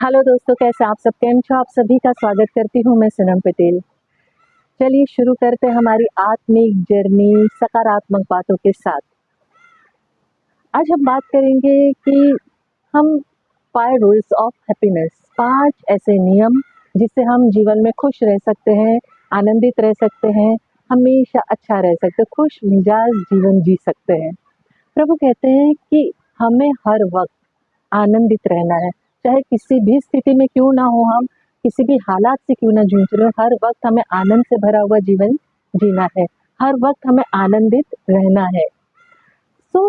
Hello दोस्तों, कैसे आप सब? केम छो? आप सभी का स्वागत करती हूँ मैं सनम पटेल। चलिए शुरू करते हैं हमारी आत्मिक जर्नी सकारात्मक बातों के साथ। आज हम बात करेंगे कि हम 5 रूल्स ऑफ हैप्पीनेस, 5 ऐसे नियम जिससे हम जीवन में खुश रह सकते हैं, आनंदित रह सकते हैं, हमेशा अच्छा रह सकते हैं, खुश मिजाज जीवन जी सकते हैं। प्रभु कहते हैं कि हमें हर वक्त आनंदित रहना है, चाहे किसी भी स्थिति में क्यों ना हो, हम किसी भी हालात से क्यों ना जूझ रहे हो, हर वक्त हमें आनंद से भरा हुआ जीवन जीना है, हर वक्त हमें आनंदित रहना है। तो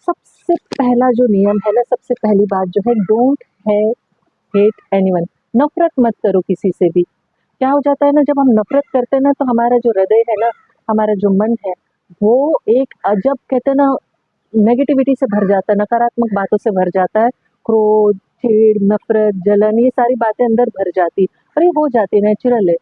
सबसे पहला जो नियम है ना, सबसे पहली बात जो है, डोंट हेट एनीवन। नफरत मत करो किसी से भी। क्या हो जाता है ना, जब हम नफरत करते हैं ना, तो हमारा जो हृदय है ना, हमारा जो मन है, वो एक अजब कहते हैं ना, नेगेटिविटी से भर जाता है, नकारात्मक बातों से भर जाता है। क्रोध, चिढ़, नफरत, जलन, ये सारी बातें अंदर भर जाती, और ये हो जाती, नेचुरल है।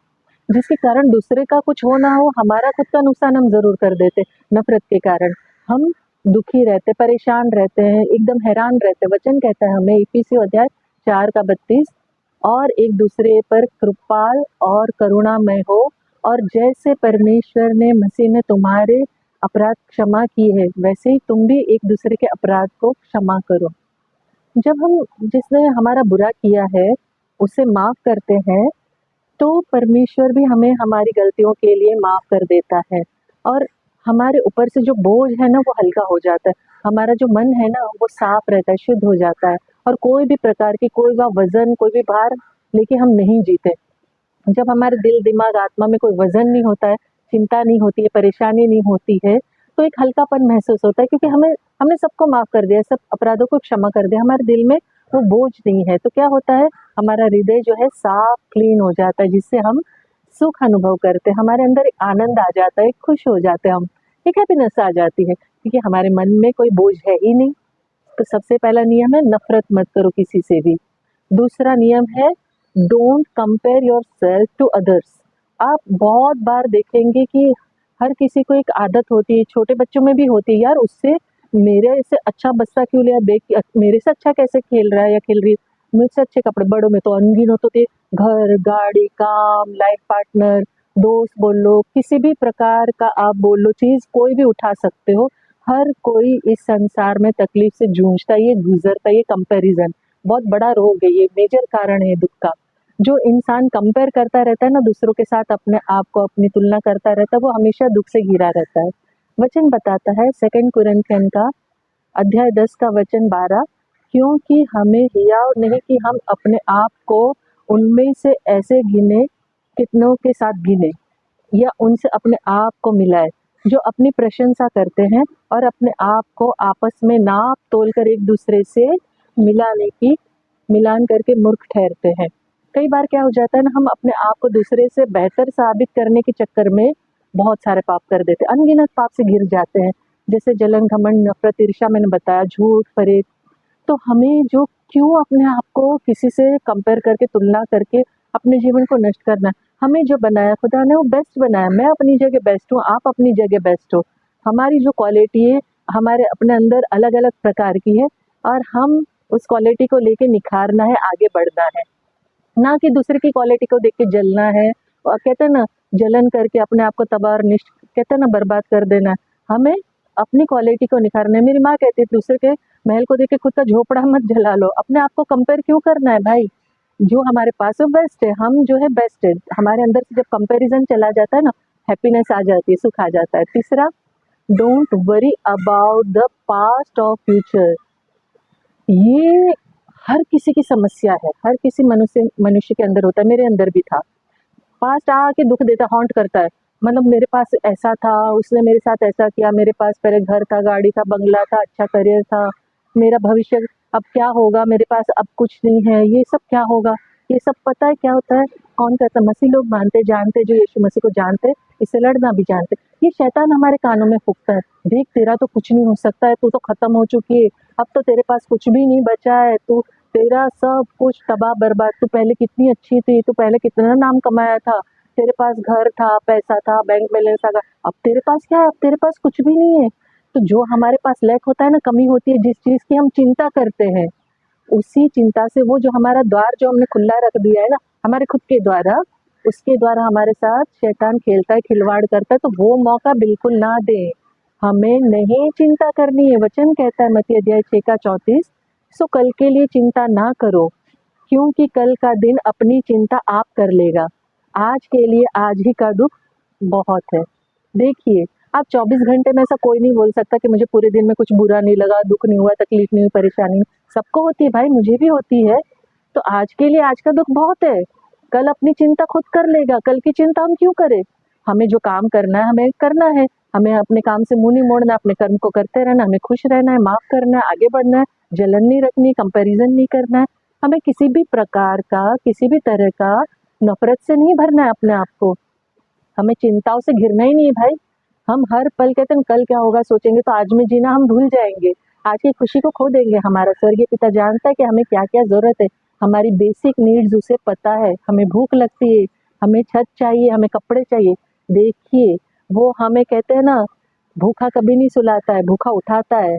जिसके कारण दूसरे का कुछ हो ना हो, हमारा खुद का नुकसान हम जरूर कर देते। नफरत के कारण हम दुखी रहते, परेशान रहते हैं, एकदम हैरान रहते। वचन कहता है हमें, इफिसियों अध्याय 4 का 32, और एक दूसरे पर कृपाल और करुणामय हो, और जैसे परमेश्वर ने मसीह में तुम्हारे अपराध क्षमा किए हैं, वैसे ही तुम भी एक दूसरे के अपराध को क्षमा करो। जब हम जिसने हमारा बुरा किया है उसे माफ करते हैं, तो परमेश्वर भी हमें हमारी गलतियों के लिए माफ कर देता है, और हमारे ऊपर से जो बोझ है ना, वो हल्का हो जाता है। हमारा जो मन है ना, वो साफ रहता है, शुद्ध हो जाता है, और कोई भी प्रकार की कोई भी वजन, कोई भी भार लेके हम नहीं जीते। जब हमारे दिल, दिमाग, आत्मा में कोई वजन नहीं होता है, चिंता नहीं होती है, परेशानी नहीं होती है, तो एक हल्कापन महसूस होता है, क्योंकि हमने सबको माफ कर दिया, सब अपराधों को क्षमा कर दिया, हमारे दिल में वो बोझ नहीं है। तो क्या होता है, हमारा हृदय जो है साफ, क्लीन हो जाता है, जिससे हम सुख अनुभव करते हैं, हमारे अंदर एक आनंद आ जाता है, खुश हो जाते हैं हम, एक हैप्पीनेस आ जाती है, क्योंकि हमारे मन में कोई बोझ है ही नहीं। तो सबसे पहला नियम है, नफरत मत करो किसी से भी। दूसरा नियम है, don't compare yourself to others. आप बहुत बार देखेंगे कि हर किसी को एक आदत होती है, छोटे बच्चों में भी होती है, यार उससे मेरे से अच्छा बच्चा क्यों लिया, देख मेरे से अच्छा कैसे खेल रहा है या खेल रही है, मुझसे अच्छे कपड़े। बड़ों में तो अनगिनत होते, घर, गाड़ी, काम, लाइफ पार्टनर, दोस्त बोल लो, किसी भी प्रकार का आप बोल लो, चीज कोई भी उठा सकते हो। हर कोई इस संसार में तकलीफ से जूझता है, ये गुजरता है, ये कंपैरिजन बहुत बड़ा रोग है, ये मेजर कारण है दुख का। जो इंसान कंपेयर करता रहता है ना दूसरों के साथ, अपने आप को अपनी तुलना करता रहता है, वो हमेशा दुख से घिरा रहता है। वचन बताता है 2 कुरिन्थियन का अध्याय 10 का वचन 12, क्योंकि हमें हियाव नहीं कि हम अपने आप को उनमें से ऐसे गिने, कितनों के साथ गिने, या उनसे अपने आप को मिलाए, जो अपनी प्रशंसा करते हैं और अपने आप को आपस में नाप तोल कर एक दूसरे से मिलान करके मूर्ख ठहरते हैं। कई बार क्या हो जाता है ना, हम अपने आप को दूसरे से बेहतर साबित करने के चक्कर में बहुत सारे पाप कर देते हैं, अनगिनत पाप से घिर जाते हैं, जैसे जलन, घमंड, नफरत, ईर्ष्या, मैंने बताया, झूठ, फरेब। तो हमें जो क्यों अपने आप को किसी से कंपेयर करके, तुलना करके अपने जीवन को नष्ट करना है? हमें जो बनाया खुदा ने, वो बेस्ट बनाया। मैं अपनी जगह बेस्ट हूँ, आप अपनी जगह बेस्ट हो। हमारी जो क्वालिटी है हमारे अपने अंदर अलग अलग प्रकार की है, और हम उस क्वालिटी को लेके निखारना है, आगे बढ़ना है, ना कि दूसरे की क्वालिटी को देख के जलना है, और कहते हैं ना, जलन करके अपने आप को तबाह और निष्ठ, कहते हैं ना, बर्बाद कर देना है। हमें अपनी क्वालिटी को निखारना है। मेरी माँ कहती है, दूसरे के महल को देख के खुद का झोपड़ा मत जला लो। अपने आप को कंपेयर क्यों करना है भाई? जो हमारे पास है बेस्ट है, हम जो है बेस्ट है। हमारे अंदर से जब कंपैरिजन चला जाता है ना, हैप्पीनेस आ जाती है, सुख आ जाता है। तीसरा, don't worry about the past और फ्यूचर। ये हर किसी की समस्या है, हर किसी मनुष्य मनुष्य के अंदर होता है, मेरे अंदर भी था। पास्ट आके दुख देता, हॉन्ट करता है, मतलब मेरे पास ऐसा था, उसने मेरे साथ ऐसा किया, मेरे पास पहले घर था, गाड़ी था, बंगला था, अच्छा करियर था, मेरा भविष्य अब क्या होगा, मेरे पास अब कुछ नहीं है, ये सब क्या होगा। ये सब पता है क्या होता है? कौन कहता है? मसीह लोग मानते जानते, जो यीशु मसीह को जानते, इससे लड़ना भी जानते। ये शैतान हमारे कानों में फूंकता है, देख तेरा तो कुछ नहीं हो सकता है, तू तो खत्म हो चुकी है, अब तो तेरे पास कुछ भी नहीं बचा है, तू तेरा सब कुछ तबाह बर्बाद, तू पहले कितनी अच्छी थी, तू पहले कितना नाम कमाया था, तेरे पास घर था, पैसा था, बैंक बैलेंस था, अब तेरे पास क्या है? अब तेरे पास कुछ भी नहीं है। तो जो हमारे पास लैक होता है ना, कमी होती है, जिस चीज की हम चिंता करते हैं, उसी चिंता से वो जो हमारा द्वार जो हमने खुला रख दिया है ना हमारे खुद के द्वारा, उसके द्वारा हमारे साथ शैतान खेलता है, खिलवाड़ करता है, तो वो मौका बिल्कुल ना दें। हमें नहीं चिंता करनी है। वचन कहता है मत्ती अध्याय 6 का 34, सो कल के लिए चिंता ना करो, क्योंकि कल का दिन अपनी चिंता आप कर लेगा। आज के लिए आज ही का दुख बहुत है। देखिए, आप 24 घंटे में ऐसा कोई नहीं बोल सकता कि मुझे पूरे दिन में कुछ बुरा नहीं लगा, दुख नहीं हुआ, तकलीफ नहीं हुई, परेशानी नहीं। सबको होती है भाई, मुझे भी होती है। तो आज के लिए आज का दुख बहुत है। कल अपनी चिंता खुद कर लेगा। कल की चिंता हम क्यों करें? हमें जो काम करना है हमें करना है। हमें अपने काम से मुंह नहीं मोड़ना, अपने कर्म को करते रहना, हमें खुश रहना है, माफ करना है, आगे बढ़ना है, जलन नहीं रखनी, कंपैरिजन नहीं करना है। हमें किसी भी प्रकार का, किसी भी तरह का नफरत से नहीं भरना है अपने आप को। हमें चिंताओं से घिरना ही नहीं है भाई। हम हर पल कहते हैं कल क्या होगा सोचेंगे तो आज में जीना हम भूल जाएंगे, आज की खुशी को खो देंगे। हमारा स्वर्गीय पिता जानता है कि हमें क्या क्या जरूरत है, हमारी बेसिक नीड्स उसे पता है। हमें भूख लगती है, हमें छत चाहिए, हमें कपड़े चाहिए। देखिए, वो हमें कहते हैं ना, भूखा कभी नहीं सुलाता है, भूखा उठाता है।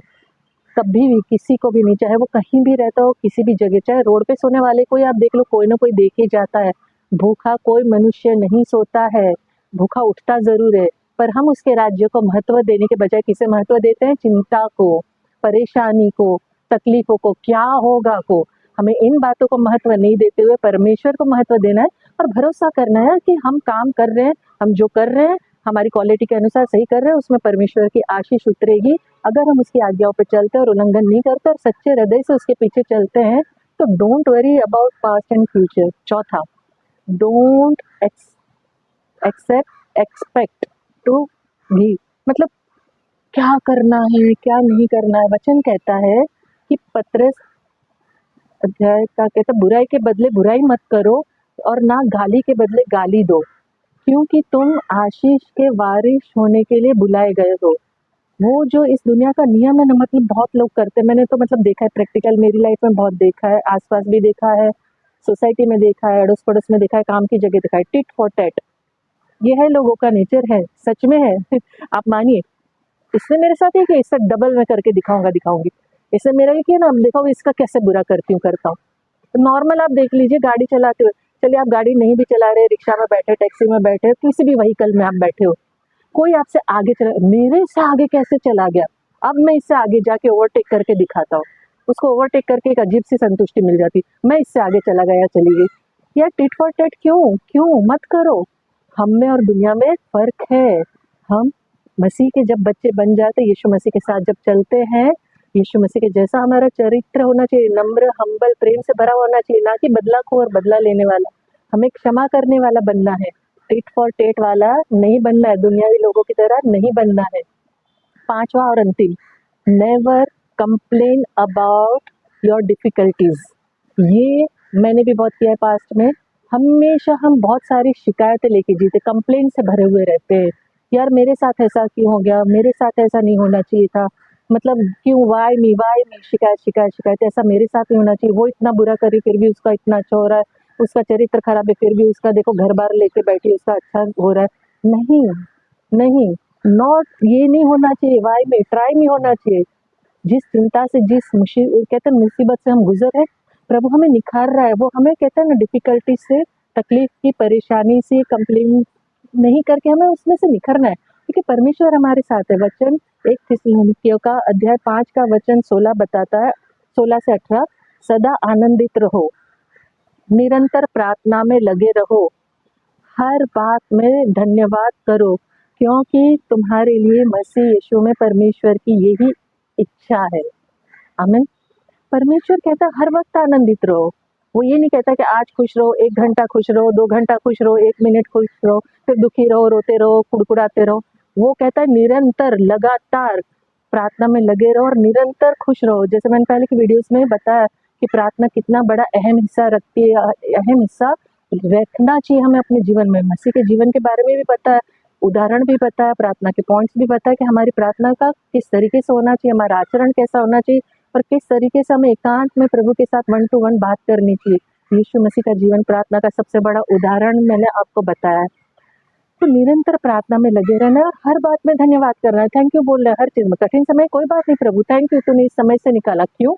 कभी भी किसी को भी नहीं, चाहे वो कहीं भी रहता हो, किसी भी जगह, चाहे रोड पे सोने वाले को ही आप देख लो, कोई ना कोई देख ही जाता है। भूखा कोई मनुष्य नहीं सोता है, भूखा उठता जरूर है। पर हम उसके राज्य को महत्व देने के बजाय किसे महत्व देते हैं? चिंता को, परेशानी को, तकलीफों को, क्या होगा को। हमें इन बातों को महत्व नहीं देते हुए परमेश्वर को महत्व देना है और भरोसा करना है कि हम काम कर रहे हैं, हम जो कर रहे हैं हमारी क्वालिटी के अनुसार सही कर रहे हैं, उसमें परमेश्वर की आशीष उतरेगी। अगर हम उसकी आज्ञाओं पे चलते हैं और उल्लंघन नहीं करते और सच्चे हृदय से उसके पीछे चलते हैं, तो don't worry about past and future. चौथा, डोंट एक्सपेक्ट टू गिव, मतलब क्या करना है क्या नहीं करना है। वचन कहता है कि पत्रस अध्याय का कहता है, बुराई के बदले बुराई मत करो और ना गाली के बदले गाली दो, क्योंकि तुम आशीष के वारिस होने के लिए बुलाए गए हो। वो जो इस दुनिया का नियम है ना, मतलब बहुत लोग करते हैं। मैंने तो मतलब देखा है, प्रैक्टिकल मेरी लाइफ में बहुत देखा है, आसपास भी देखा है, सोसाइटी में देखा है, अड़ोस पड़ोस में देखा है, काम की जगह देखा है। टिट फॉर टैट, ये है लोगों का नेचर, है सच में है। आप मानिए, इसने मेरे साथ ये किया, इससे डबल मैं करके दिखाऊंगी। इसने मेरा ये किया ना, अब देखो इसका कैसे बुरा करता हूँ। तो नॉर्मल आप देख लीजिए, गाड़ी चलाते हुए, चलिए आप गाड़ी नहीं भी चला रहे, रिक्शा में बैठे, टैक्सी में बैठे, किसी भी व्हीकल में आप बैठे हो, कोई आपसे आगे चला, मेरे से आगे कैसे चला गया, अब मैं इससे आगे जाके ओवरटेक करके दिखाता हूँ। उसको ओवरटेक करके एक अजीब सी संतुष्टि मिल जाती, मैं इससे आगे चला गया, चली गई। यार टिट फॉर टैट क्यों क्यों मत करो। हम में और दुनिया में फर्क है। हम मसीह के जब बच्चे बन जाते, यीशु मसीह के साथ जब चलते हैं, यीशु मसीह के जैसा हमारा चरित्र होना चाहिए, नम्र, हम्बल, प्रेम से भरा होना चाहिए, ना कि बदलाखोर, बदला लेने वाला। हमें क्षमा करने वाला बनना है, टिट फॉर टेट वाला नहीं बनना है, दुनियावी लोगों की तरह नहीं बनना है। पांचवा और अंतिम, never complain about your difficulties. ये मैंने भी बहुत किया है पास्ट में। हमेशा हम बहुत सारी शिकायतें लेके जीते, कंप्लेन से भरे हुए रहते हैं। यार मेरे साथ ऐसा क्यों हो गया, मेरे साथ ऐसा नहीं होना चाहिए था, मतलब क्यों, वाई मी, शिकायत शिकायत शिकायत, ऐसा मेरे साथ नहीं होना चाहिए। वो इतना बुरा करे फिर भी उसका इतना अच्छा हो रहा है, उसका चरित्र खराब है फिर भी उसका देखो घर बार लेके बैठी, उसका अच्छा हो रहा है। नहीं नहीं, नॉट, ये नहीं होना चाहिए। वाई में ट्राई नहीं होना चाहिए। जिस चिंता से, जिस कहते हैं मुसीबत से हम गुजर रहे, प्रभु हमें निखार रहा है। वो हमें कहते हैं ना, डिफिकल्टी से, तकलीफ की, परेशानी से कंप्लेन नहीं करके हमें उसमें से निखरना है, क्योंकि परमेश्वर हमारे साथ है। वचन 1 थिस्सलुनीकियों का अध्याय 5 का वचन 16 बताता है, 16 से 18, सदा आनंदित रहो, निरंतर प्रार्थना में लगे रहो, हर बात में धन्यवाद करो, क्योंकि तुम्हारे लिए मसीह यीशु में परमेश्वर की यही इच्छा है। आमीन। परमेश्वर कहता है हर वक्त आनंदित रहो। वो ये नहीं कहता कि आज खुश रहो, 1 घंटा खुश रहो, 2 घंटा खुश रहो, 1 मिनट खुश रहो, फिर दुखी रहो, रोते रहो, कुड़कुड़ाते रहो। वो कहता है निरंतर, लगातार प्रार्थना में लगे रहो और निरंतर खुश रहो। जैसे मैंने पहले की वीडियोस में बताया कि प्रार्थना कितना बड़ा अहम हिस्सा रखती है, अहम हिस्सा रखना चाहिए हमें अपने जीवन में। मसीह के जीवन के बारे में भी पता है, उदाहरण भी पता है, प्रार्थना के पॉइंट्स भी पता है कि हमारी प्रार्थना का किस तरीके से होना चाहिए, हमारा आचरण कैसा होना चाहिए और किस तरीके से हमें एकांत में प्रभु के साथ 1 to 1 बात करनी चाहिए। यीशु मसीह का जीवन प्रार्थना का सबसे बड़ा उदाहरण मैंने आपको बताया है। तो निरंतर प्रार्थना में लगे रहना है और हर बात में धन्यवाद करना है, थैंक यू बोल रहे हैं हर चीज में। कठिन समय कोई बात नहीं, प्रभु थैंक यू, तूने इस समय से निकाला। क्यों?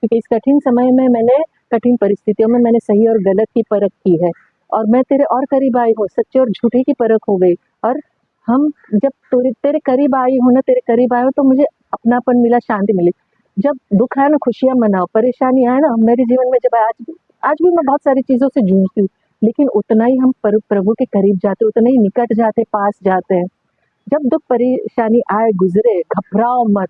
क्योंकि इस कठिन समय में कठिन परिस्थितियों में मैंने सही और गलत की परख की है, और मैं तेरे और करीब आई हूँ, सच्चे और झूठे की परख हो गई। और हम जब तेरे करीब आई हूँ ना, तेरे करीब आए हो, तो मुझे अपनापन मिला, शांति मिली। जब दुख आया ना, खुशियाँ मनाओ, परेशानी आए ना, मेरे जीवन में जब आज भी मैं बहुत सारी चीज़ों से जूझती हूँ, लेकिन उतना ही हम प्रभु के करीब जाते, उतना ही निकट जाते, पास जाते हैं। जब दुख परेशानी आए, गुजरे, घबराओ मत,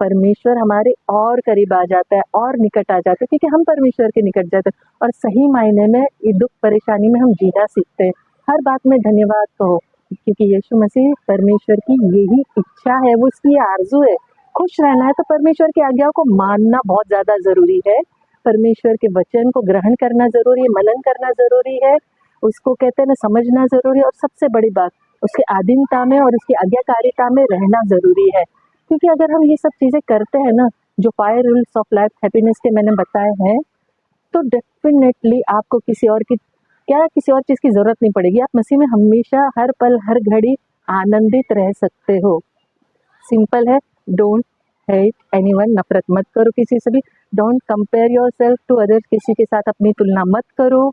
परमेश्वर हमारे और करीब आ जाता है, और निकट आ जाता है, क्योंकि हम परमेश्वर के निकट जाते हैं, और सही मायने में ये दुख परेशानी में हम जीना सीखते हैं। हर बात में धन्यवाद कहो, क्योंकि यीशु मसीह परमेश्वर की यही इच्छा है, वो उसकी आरज़ू है। खुश रहना है तो परमेश्वर की आज्ञाओं को मानना बहुत ज़्यादा ज़रूरी है। परमेश्वर के वचन को ग्रहण करना ज़रूरी है, मनन करना ज़रूरी है, उसको कहते हैं ना, समझना ज़रूरी है, और सबसे बड़ी बात, उसकी आधीनता में और उसकी आज्ञाकारिता में रहना ज़रूरी है। क्योंकि अगर हम ये सब चीज़ें करते हैं ना, जो 5 रूल्स ऑफ लाइफ हैप्पीनेस के मैंने बताए हैं, तो डेफिनेटली आपको किसी और चीज़ की ज़रूरत नहीं पड़ेगी। आप मसीह में हमेशा, हर पल, हर घड़ी आनंदित रह सकते हो। सिंपल है, डोंट हेट एनीवन, नफरत मत करो किसी से भी। Don't compare yourself to others, किसी के साथ अपनी तुलना मत करो।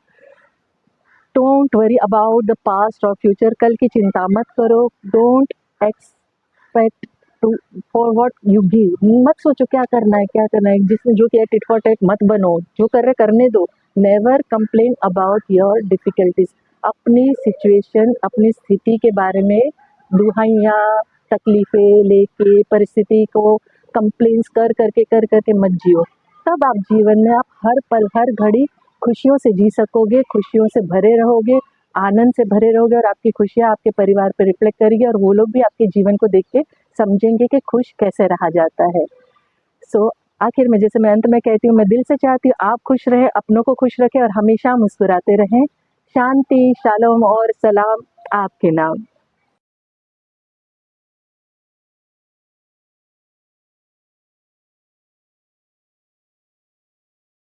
Don't worry about the past और फ्यूचर, कल की चिंता मत करो। Don't expect to for what you give, मत सोचो क्या करना है, जिसने जो किया टिट फॉर टैट मत बनो, जो कर रहे करने दो। Never complain about your difficulties, अपनी सिचुएशन, अपनी स्थिति के बारे में दुहाइयाँ, तकलीफें लेके, परिस्थिति को कंप्लेन्स कर करके मत जियो। तब आप जीवन में आप हर पल, हर घड़ी खुशियों से जी सकोगे, खुशियों से भरे रहोगे, आनंद से भरे रहोगे, और आपकी खुशियाँ आपके परिवार पर रिफ्लेक्ट करेगी, और वो लोग भी आपके जीवन को देख के समझेंगे कि खुश कैसे रहा जाता है। सो आखिर में, जैसे मैं अंत में कहती हूँ, मैं दिल से चाहती हूँ आप खुश रहें, अपनों को खुश रखें, और हमेशा मुस्कुराते रहें। शांति, शालोम और सलाम आपके नाम।